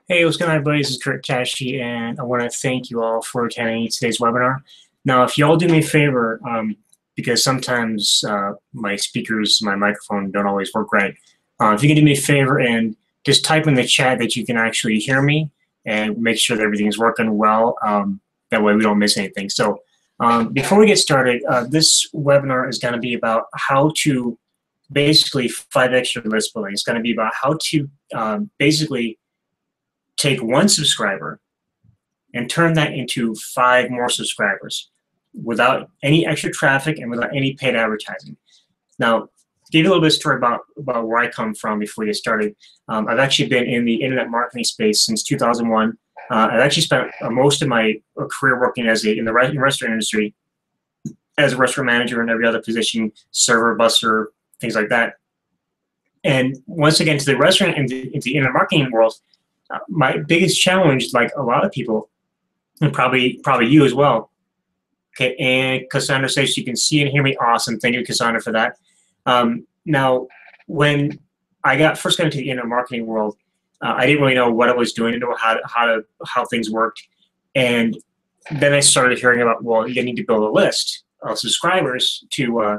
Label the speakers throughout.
Speaker 1: Hey, what's going on, everybody? This is Kurt Tashi, and I want to thank you all for attending today's webinar. Now, if you all do me a favor, because sometimes my speakers, my microphone don't always work right, if you can do me a favor and just type in the chat that you can actually hear me and make sure that everything's working well. That way we don't miss anything. So before we get started, this webinar is going to be about how to basically 5x your list building. It's going to be about how to basically take one subscriber and turn that into 5 more subscribers without any extra traffic and without any paid advertising. Now, to give you a little bit of story about where I come from before we get started. I've actually been in the internet marketing space since 2001. I've actually spent most of my career working in the restaurant industry as a restaurant manager and every other position, server, busser, things like that. And once again, to the restaurant and into the internet marketing world, my biggest challenge, like a lot of people, and probably you as well. Okay, and Cassandra says she can see and hear me. Awesome, thank you, Cassandra, for that. Now, when I first got into the internet marketing world, I didn't really know what I was doing, I didn't know how things worked, and then I started hearing about, well, you need to build a list of subscribers to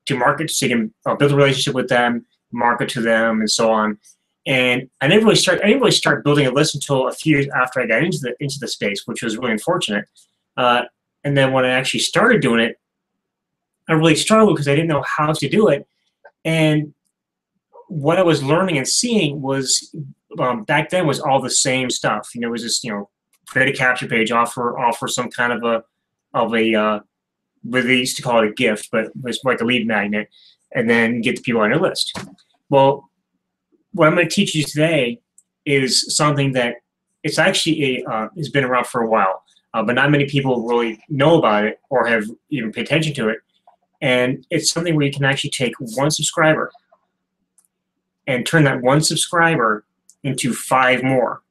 Speaker 1: to market, so you can build a relationship with them, market to them, and so on. And I didn't really start building a list until a few years after I got into the space, which was really unfortunate. And then when I actually started doing it, I really struggled because I didn't know how to do it. And what I was learning and seeing was back then was all the same stuff. It was just create a capture page, offer some kind of a they used to call it a gift, but it was like a lead magnet, and then get the people on your list. Well, what I'm going to teach you today is something that it's actually has been around for a while, but not many people really know about it or have even paid attention to it. And it's something where you can actually take one subscriber and turn that one subscriber into 5 more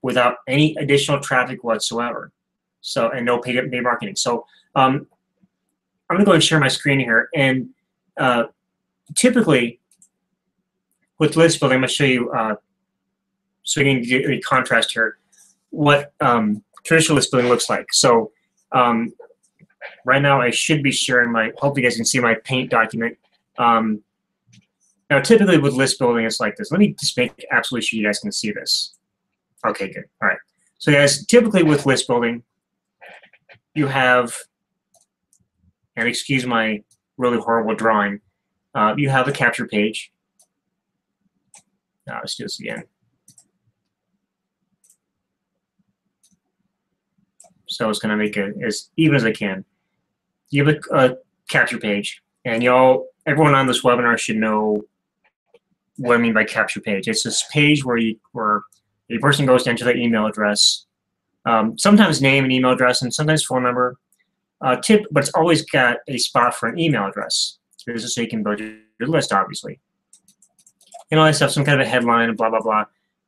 Speaker 1: without any additional traffic whatsoever. So, and no paid marketing. So I'm going to go and share my screen here. And typically, with list building, I'm going to show you, so you can get a contrast here, what traditional list building looks like. So right now I should be sharing hopefully you guys can see my paint document. Now typically with list building it's like this. Let me just make absolutely sure you guys can see this. Okay, good. All right. So guys, typically with list building, you have, and excuse my really horrible drawing, you have a capture page. Let's do this again. So it's going to make it as even as I can. You have a capture page, and everyone on this webinar should know what I mean by capture page. It's this page where a person goes to enter their email address, sometimes name and email address, and sometimes phone number. But it's always got a spot for an email address. This is so you can build your list, obviously. And all that stuff, some kind of a headline, blah, blah, blah,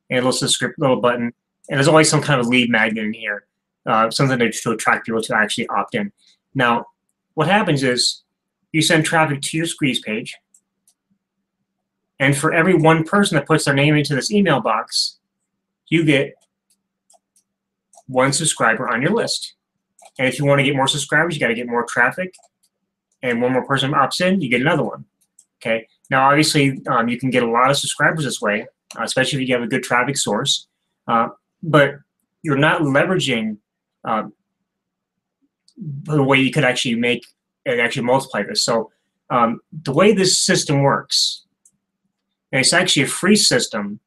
Speaker 1: and a little button. And there's always some kind of lead magnet in here, something to attract people to actually opt in. Now, what happens is you send traffic to your squeeze page, and for every one person that puts their name into this email box, you get 1 subscriber on your list. And if you want to get more subscribers, you got to get more traffic, and one more person opts in, you get another one. Okay. Now, obviously, you can get a lot of subscribers this way, especially if you have a good traffic source. But you're not leveraging the way you could actually make and actually multiply this. So the way this system works, and it's actually a free system,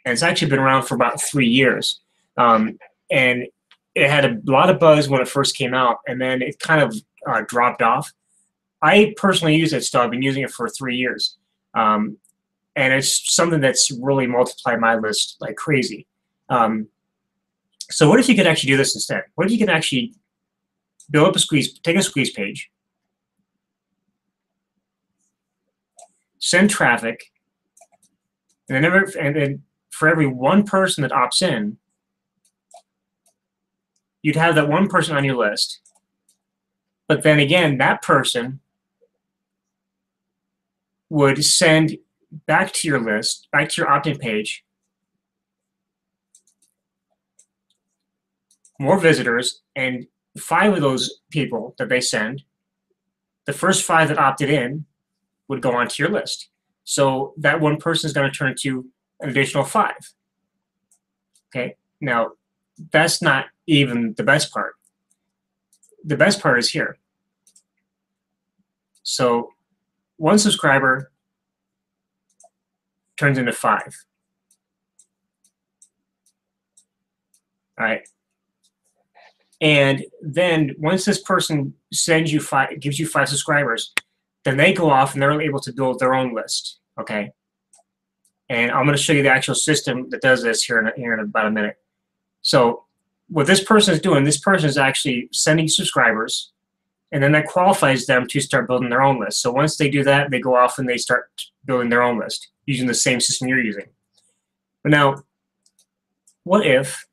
Speaker 1: and it's actually been around for about 3 years. And it had a lot of buzz when it first came out, and then it kind of dropped off. I personally use it still. I've been using it for 3 years. And it's something that's really multiplied my list like crazy. So what if you could actually do this instead? What if you could actually build up take a squeeze page, send traffic, and then for every one person that opts in, you'd have that one person on your list. But then again, that person would send back to your list, back to your opt-in page, more visitors, and 5 of those people that they send, the first 5 that opted in would go onto your list. So that one person is going to turn to an additional 5. Okay, now that's not even the best part. The best part is here. So one subscriber turns into 5. All right. And then once this person sends you 5, gives you 5 subscribers, then they go off and they're able to build their own list. Okay. And I'm going to show you the actual system that does this here in about a minute. So what this person is doing, this person is actually sending subscribers, and then that qualifies them to start building their own list. So once they do that, they go off and they start building their own list using the same system you're using. But now, what if,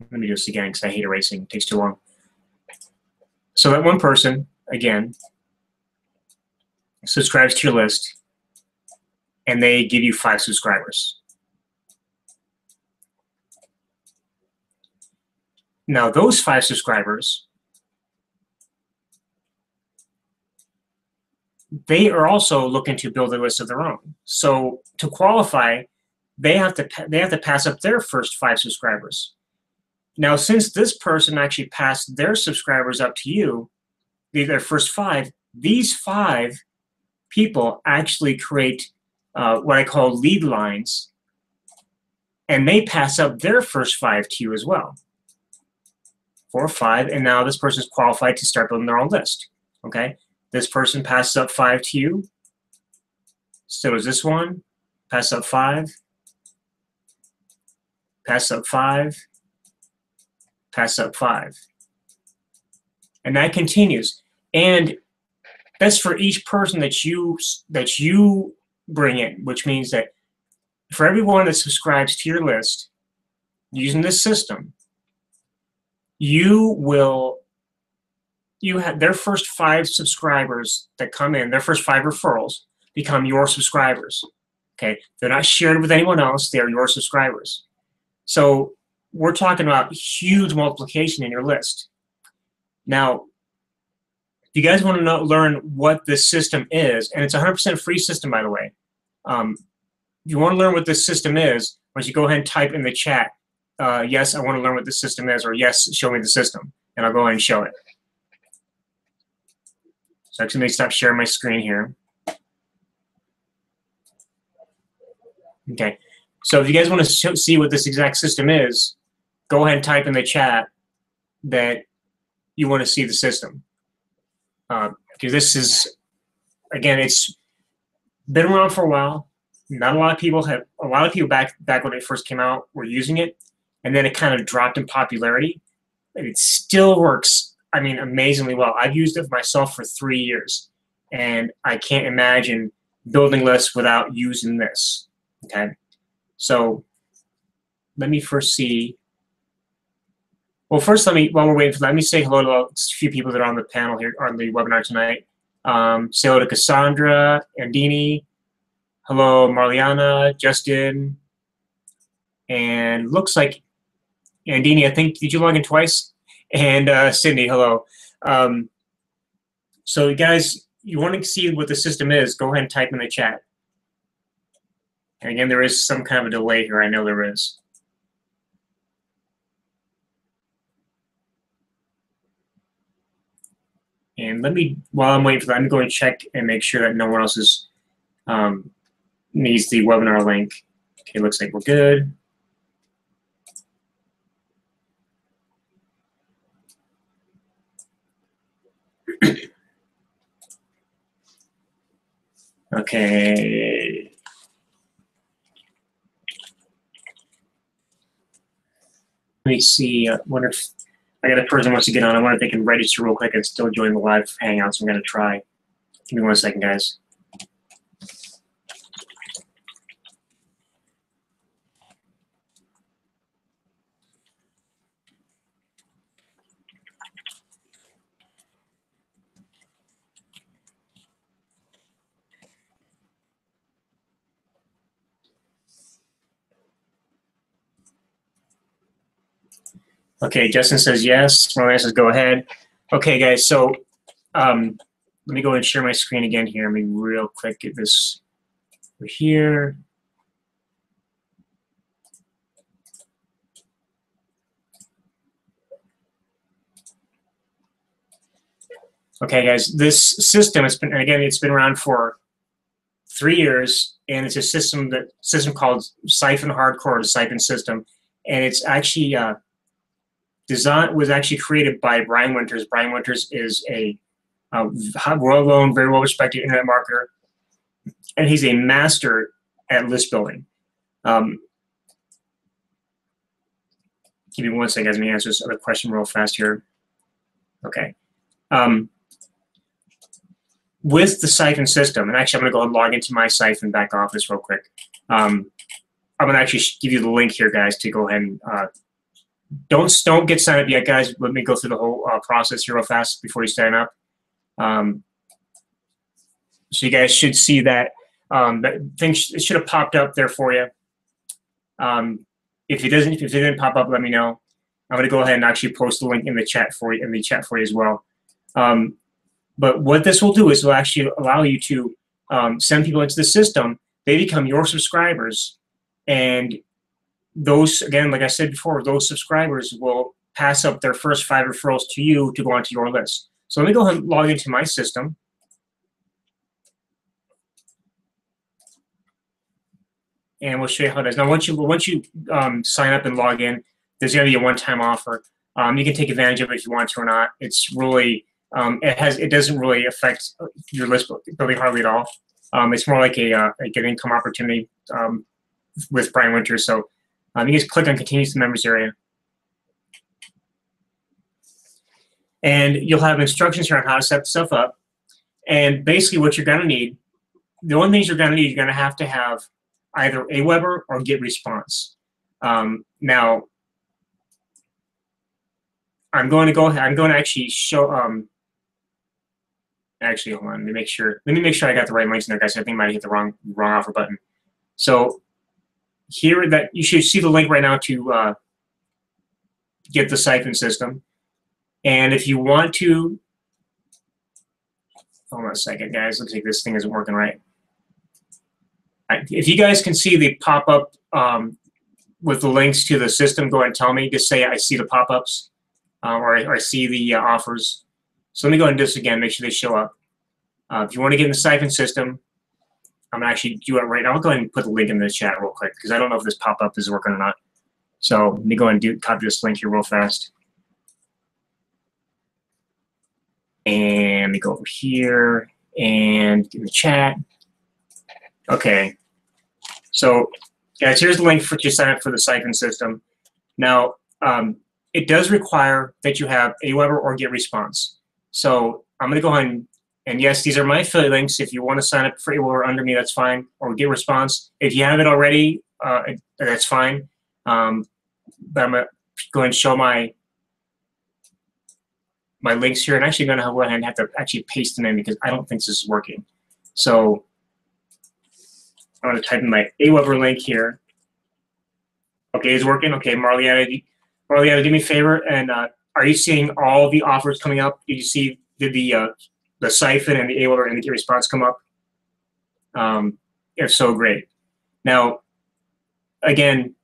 Speaker 1: let me do this again because I hate erasing, it takes too long. So that one person, again, subscribes to your list, and they give you 5 subscribers. Now, those 5 subscribers, they are also looking to build a list of their own. So to qualify, they have to pass up their first 5 subscribers. Now, since this person actually passed their subscribers up to you, their first 5, these 5 people actually create what I call lead lines, and they pass up their first 5 to you as well. 4, 5, and now this person is qualified to start building their own list. Okay, this person passes up 5 to you. So does this one. Pass up 5. Pass up 5. Pass up 5. And that continues. And that's for each person that you bring in, which means that for everyone that subscribes to your list using this system, you have their first 5 subscribers that come in, their first 5 referrals become your subscribers. Okay, they're not shared with anyone else, they are your subscribers. So we're talking about huge multiplication in your list. Now, if you guys want to learn what this system is, and it's a 100% free system, by the way. If you want to learn what this system is, why don't you go ahead and type in the chat, yes, I want to learn what this system is, or yes, show me the system, and I'll go ahead and show it. So actually, let me stop sharing my screen here. Okay, so if you guys want to see what this exact system is, go ahead and type in the chat that you want to see the system. Because this is, again, it's been around for a while. Not a lot of people back when it first came out were using it, and then it kind of dropped in popularity. But it still works, I mean, amazingly well. I've used it myself for 3 years, and I can't imagine building lists without using this. Okay, so let me first see. Well, first, while we're waiting for that, let me say hello to a few people that are on the panel here, on the webinar tonight. Say hello to Cassandra, Andini. Hello, Marliana, Justin. And looks like Andini, I think, did you log in twice? And Sydney, hello. So you guys, you want to see what the system is, go ahead and type in the chat. And again, there is some kind of a delay here. I know there is. And let me, while I'm waiting for that, I'm going to check and make sure that no one else is, needs the webinar link. Okay, looks like we're good. Okay. Let me see. I wonder if I got a person who wants to get on. I wonder if they can register real quick and still join the live hangouts. I'm going to try. Give me 1 second, guys. Okay, Justin says yes. Roland says go ahead. Okay, guys, so let me go and share my screen again here. Let me real quick get this over here. Okay, guys, this system has been, again, it's been around for 3 years, and it's a system called Siphon Hardcore, the Siphon System, and it's actually was actually created by Brian Winters. Brian Winters is a well-known, very well-respected internet marketer, and he's a master at list building. Give me one second, guys. Let me answer this other question real fast here. Okay. With the Siphon system, and actually I'm going to go ahead and log into my Siphon back office real quick. I'm going to actually give you the link here, guys, to go ahead and don't get signed up yet, guys. Let me go through the whole process here real fast before you sign up. So you guys should see that that thing it should have popped up there for you. If it didn't pop up, let me know. I'm going to go ahead and actually post the link in the chat for you as well. But what this will do is it will actually allow you to send people into the system. They become your subscribers, and those, again, like I said before, those subscribers will pass up their first 5 referrals to you to go onto your list. So let me go ahead and log into my system. And we'll show you how it is. Now, once you sign up and log in, there's going to be a one-time offer. You can take advantage of it if you want to or not. It's really it doesn't really affect your list building hardly at all. It's more like an income opportunity with Brian Winters. So you just click on Continue to the Members area. And you'll have instructions here on how to set stuff up. And basically what you're going to need, the only things you're going to need, you're going to have either Aweber or Getresponse. Now, I'm going to actually show, actually, hold on, let me make sure I got the right links in there, guys. I think I might have hit the wrong offer button. So here, that you should see the link right now to get the Siphon system. And if you want to, hold on a second, guys. Looks like this thing isn't working right. If you guys can see the pop-up with the links to the system, go ahead and tell me. Just say I see the pop-ups or I see the offers. So let me go ahead and do this again, make sure they show up. If you want to get in the Siphon system, I'm going to actually do it right now. I'll go ahead and put the link in the chat real quick because I don't know if this pop-up is working or not. So let me go ahead and copy this link here real fast. And let me go over here and in the chat. Okay. So, guys, here's the link to sign up for the Siphon system. Now, it does require that you have Aweber or Getresponse. So I'm going to go ahead and yes, these are my affiliate links. If you want to sign up for Aweber under me, that's fine, or Getresponse. If you have it already, that's fine. But I'm going to go ahead and show my links here, and actually going to go ahead and have to actually paste them in because I don't think this is working. So I'm going to type in my Aweber link here. Okay, it's working. Okay, Marlietta, do me a favor, and are you seeing all the offers coming up? Did you see the Siphon and the Aweber and the Getresponse come up? If so, great. Now, again,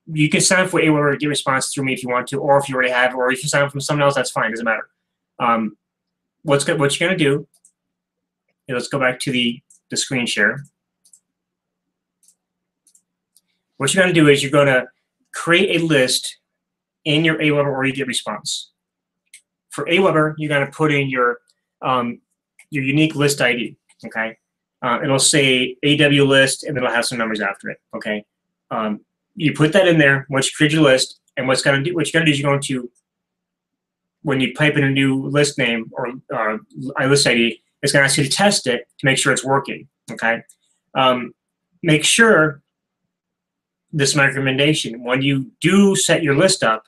Speaker 1: you can sign up for Aweber or Getresponse through me if you want to, or if you already have, or if you sign up from someone else, that's fine. Doesn't matter. What you're going to do is let's go back to the screen share. What you're going to do is you're going to create a list in your Aweber or your Getresponse. For Aweber, you're going to put in your unique list ID. Okay, it'll say AW list, and it'll have some numbers after it. Okay, you put that in there once you create your list, and what you're going to do is you're going to, when you type in a new list name or list ID, it's going to ask you to test it to make sure it's working. Okay, make sure. This is my recommendation. When you do set your list up,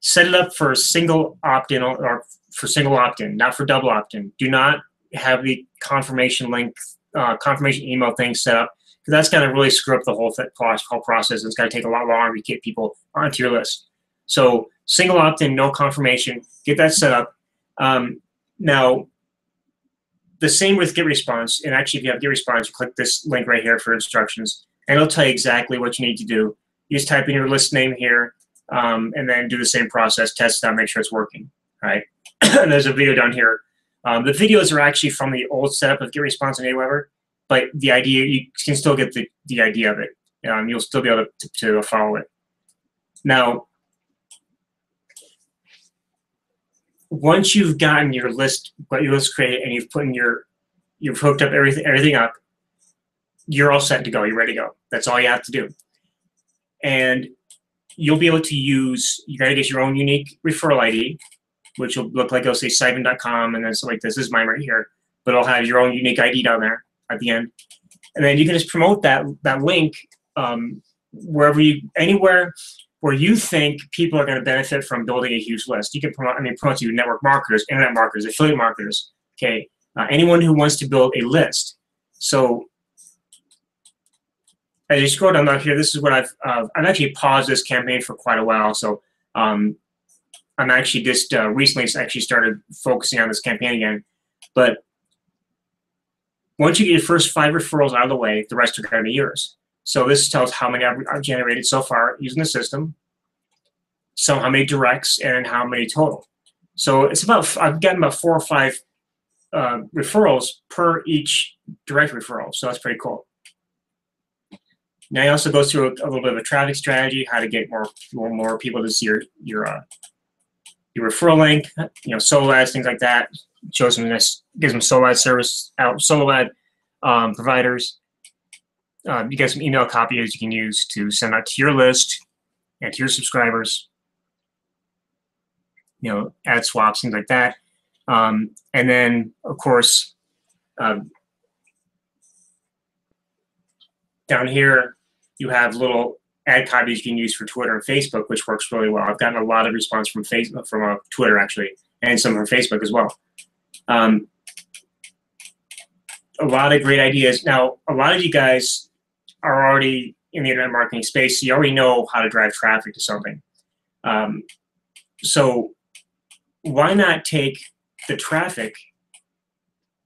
Speaker 1: set it up for single opt-in or for single opt-in, not for double opt-in. Do not have the confirmation link, confirmation email thing set up, because that's going to really screw up the whole process. It's going to take a lot longer to get people onto your list. So single opt-in, no confirmation. Get that set up. Now, the same with Getresponse. And actually, if you have Getresponse, you click this link right here for instructions, and it'll tell you exactly what you need to do. You just type in your list name here, and then do the same process, test it out, make sure it's working. All right. And there's a video down here. The videos are actually from the old setup of Getresponse and Aweber, but the idea, you can still get the idea of it. You'll still be able to follow it. Now, once you've gotten your list created and you've hooked up everything up, you're all set to go. You're ready to go. That's all you have to do. And you'll be able to use, you got to get your own unique referral ID, which will look like, it'll say Siphon.com, and then something like this. This is mine right here, but it'll have your own unique ID down there at the end. And then you can just promote that link anywhere where you think people are going to benefit from building a huge list. You can promote to network marketers, internet marketers, affiliate marketers, okay? Anyone who wants to build a list. So as you scroll down here, this is what I've actually paused this campaign for quite a while. So I'm actually just recently started focusing on this campaign again. But once you get your first 5 referrals out of the way, the rest are going to be yours. So this tells how many I've generated so far using the system, so how many directs, and how many total. So it's I've gotten about 4 or 5 referrals per each direct referral. So that's pretty cool. Now it also goes through a little bit of a traffic strategy, how to get more people to see your referral link, solo ads, things like that. Shows them this, gives them solo ad service out, solo ad providers. You get some email copies you can use to send out to your list and to your subscribers. Ad swaps, things like that. And then, of course, down here, you have little ad copies you can use for Twitter and Facebook, which works really well. I've gotten a lot of response from Facebook, from Twitter actually, and some from Facebook as well. A lot of great ideas. Now, a lot of you guys are already in the internet marketing space, so you already know how to drive traffic to something. So why not take the traffic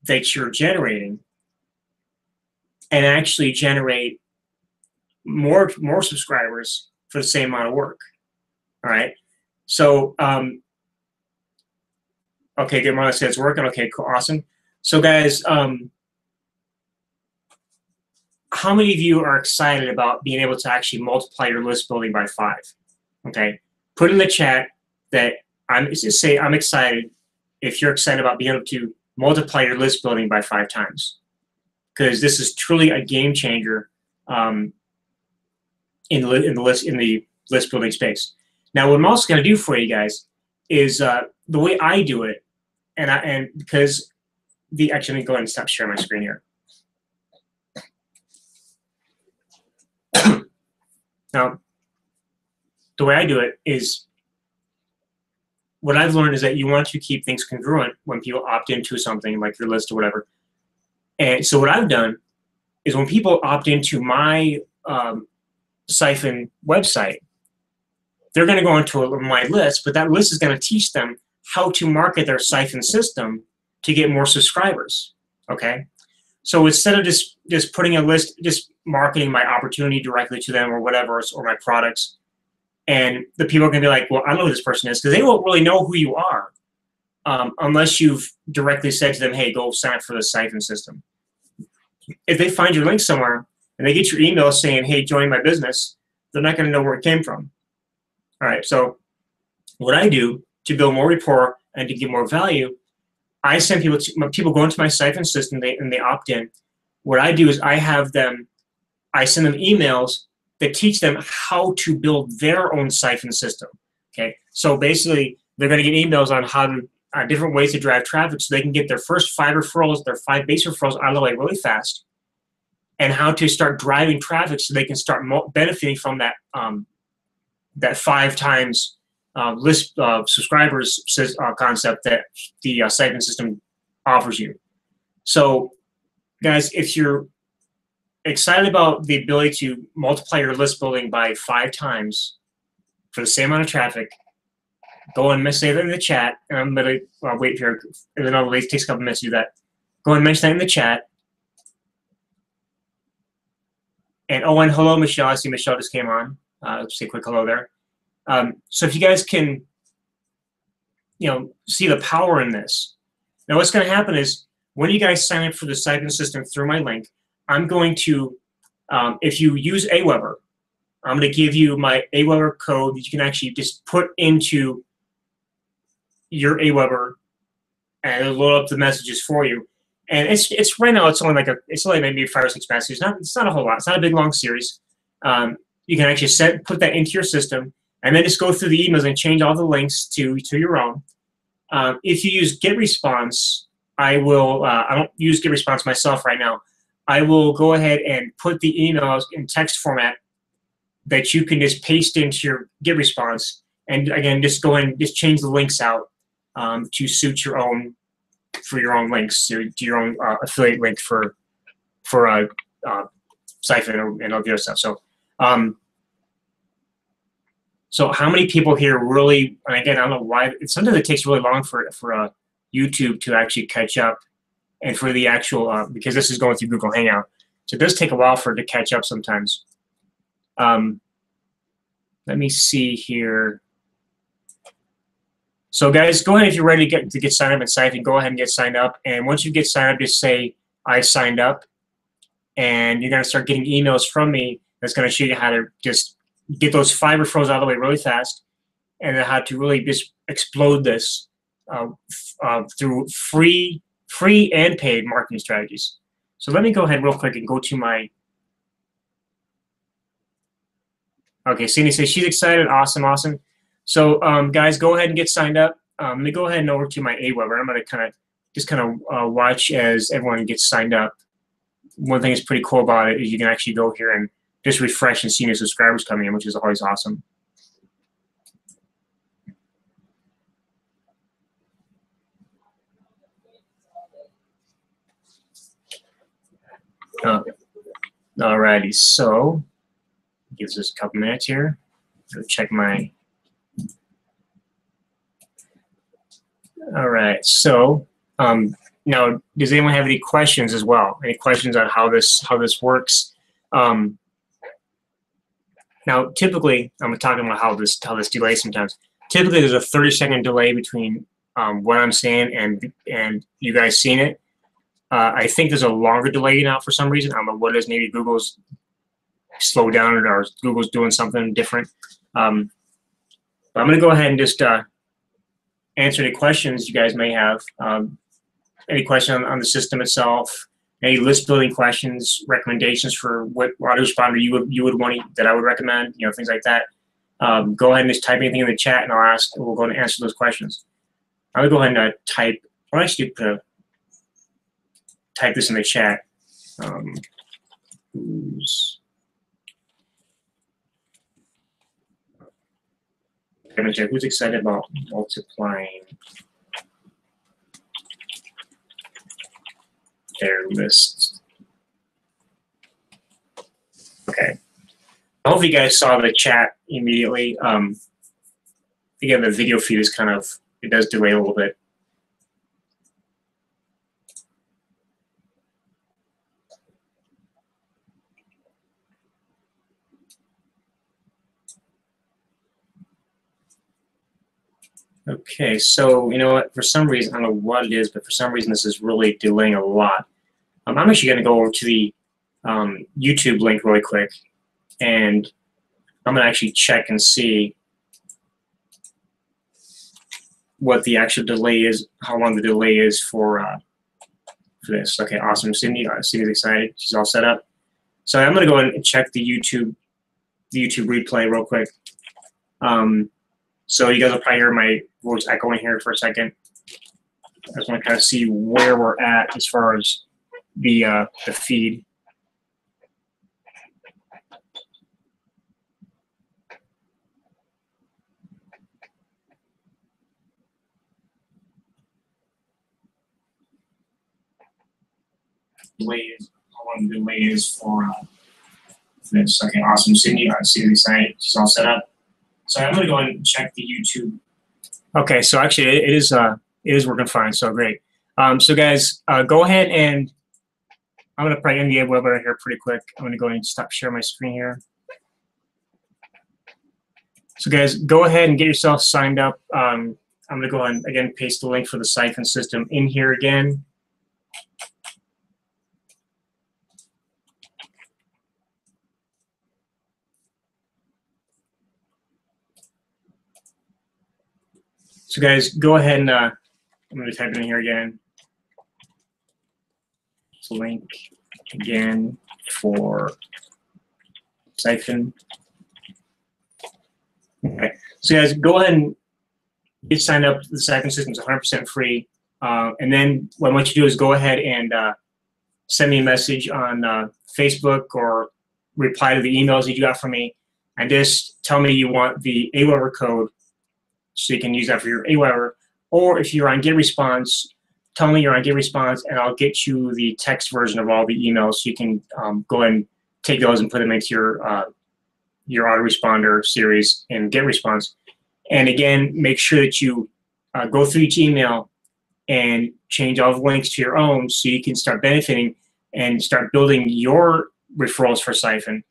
Speaker 1: that you're generating and actually generate more subscribers for the same amount of work? All right. So okay, good. Marla said it's working. Okay, cool, awesome. So guys, how many of you are excited about being able to actually multiply your list building by 5? Okay, put in the chat that just say I'm excited if you're excited about being able to multiply your list building by 5 times, because this is truly a game changer in the list building space. Now, what I'm also going to do for you guys is the way I do it, and because actually, let me go ahead and stop sharing my screen here. Now, the way I do it is, what I've learned is that you want to keep things congruent when people opt into something like your list or whatever. And so what I've done is when people opt into my Siphon website, they're going to go into my list, but that list is going to teach them how to market their Siphon system to get more subscribers. Okay, so instead of just putting a list, just marketing my opportunity directly to them or whatever, or my products, and the people are going to be like, well, I don't know who this person is, because they won't really know who you are unless you've directly said to them, hey, go sign up for the Siphon system. If they find your link somewhere and they get your email saying, hey, join my business, they're not going to know where it came from. All right, so what I do to build more rapport and to give more value, I send people go into my Siphon system and they opt in. What I do is I send them emails that teach them how to build their own Siphon system. Okay, so basically they're going to get emails on how to different ways to drive traffic, so they can get their first 5 referrals, their 5 base referrals out of the way really fast, and how to start driving traffic so they can start benefiting from that that 5 times list subscribers concept that the Siphon system offers you. So, guys, if you're excited about the ability to multiply your list building by 5 times for the same amount of traffic, go and say that in the chat. And I'm going to wait here. And then it takes a couple minutes to do that. Go and mention that in the chat. And hello, Michelle. I see Michelle just came on. Let's say a quick hello there. So if you guys can, see the power in this. Now, what's going to happen is when you guys sign up for the Siphon system through my link, I'm going to, if you use Aweber, I'm going to give you my Aweber code that you can actually just put into your Aweber, and it'll load up the messages for you. And it's right now it's only maybe 5 or 6 messages. It's not a whole lot. It's not a big long series. You can actually put that into your system, and then just go through the emails and change all the links to your own. If you use Getresponse, I don't use Getresponse myself right now. I will go ahead and put the emails in text format that you can just paste into your Getresponse, and again, just go ahead and just change the links out to suit your own links, to your own affiliate link for Siphon and all the other stuff. So how many people here really? And again, I don't know why. Sometimes it takes really long for YouTube to actually catch up, and for the actual because this is going through Google Hangout, so it does take a while for it to catch up sometimes. Let me see here. So guys, go ahead if you're ready to get signed up in Siphon. Go ahead and get signed up. And once you get signed up, just say I signed up, and you're going to start getting emails from me. That's going to show you how to just get those 5 referrals out of the way really fast, and then how to really just explode this through free and paid marketing strategies. So let me go ahead real quick and go to my. Okay, Cindy says she's excited. Awesome. So guys, go ahead and get signed up. Let me go ahead and over to my Aweber. I'm going to kind of watch as everyone gets signed up. One thing that's pretty cool about it is you can actually go here and just refresh and see new subscribers coming in, which is always awesome. Alrighty, so gives us a couple minutes here. Go check my. All right, so now, does anyone have any questions as well? Any questions on how this works? Now, typically, I'm talking about how this delays sometimes. Typically, there's a 30-second delay between what I'm saying and you guys seeing it. I think there's a longer delay now for some reason. I don't know what it is. Maybe Google's slowed down or Google's doing something different. But I'm going to go ahead and just answer any questions you guys may have. Any question on the system itself, any list building questions, recommendations for what autoresponder you would want that I would recommend, things like that. Go ahead and just type anything in the chat, and we'll go and answer those questions. I'm gonna go ahead and type. I'll actually type this in the chat. Who's excited about multiplying their lists? Okay. I hope you guys saw the chat immediately. Again, the video feed is it does delay a little bit. Okay, so you know what? For some reason, I don't know what it is, but for some reason, this is really delaying a lot. I'm actually going to go over to the YouTube link really quick, and I'm going to actually check and see what the actual delay is, how long the delay is for this. Okay, awesome. Cindy's excited. She's all set up. So I'm going to go ahead and check the YouTube replay real quick. So you guys will probably hear my voice echoing here for a second. I just want to kind of see where we're at as far as the feed. How long the delay is for this. Okay, awesome. Cindy's excited. She's all set up. So I'm going to go ahead and check the YouTube Okay, so actually it is working fine. So great. So guys, go ahead and I'm gonna probably end the webinar here pretty quick. I'm gonna go ahead and stop sharing my screen here. So guys, go ahead and get yourself signed up. I'm gonna go ahead and again paste the link for the Siphon system in here again. So guys, go ahead and I'm going to type it in here again. So link again for Siphon. Okay. So guys, go ahead and get signed up. The Siphon system is 100% free. And then what I want you to do is go ahead and send me a message on Facebook or reply to the emails that you got from me, and just tell me you want the Aweber code, so you can use that for your Aweber. Or if you're on Getresponse, tell me you're on Getresponse, and I'll get you the text version of all the emails, so you can go ahead and take those and put them into your autoresponder series in Getresponse. And again, make sure that you go through each email and change all the links to your own, so you can start benefiting and start building your referrals for Siphon.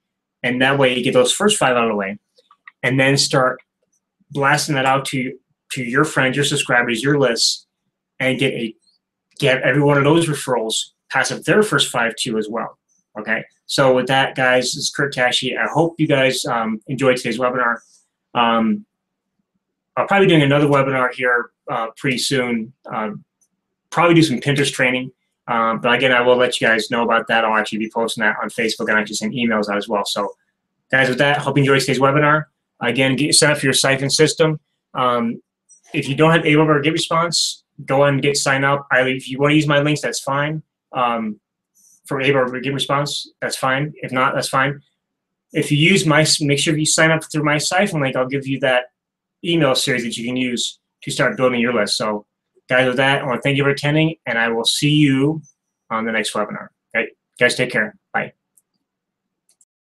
Speaker 1: And that way you get those first 5 out of the way, and then start blasting that out to your friends, your subscribers, your lists, and get every one of those referrals pass up their first 5 too as well. Okay, so with that, guys, this is Kurt Tashi. I hope you guys enjoyed today's webinar. I'll probably be doing another webinar here pretty soon. Probably do some Pinterest training, but again, I will let you guys know about that. I'll actually be posting that on Facebook, and actually send emails out as well. So guys, with that, hope you enjoyed today's webinar. Again, get set up for your Siphon system. If you don't have Aweber or Getresponse, go ahead and get signed up. If you want to use my links, that's fine. For Aweber or Getresponse, that's fine. If not, that's fine. If you use make sure you sign up through my Siphon link. I'll give you that email series that you can use to start building your list. So guys, with that, I want to thank you for attending, and I will see you on the next webinar. Okay, guys, take care.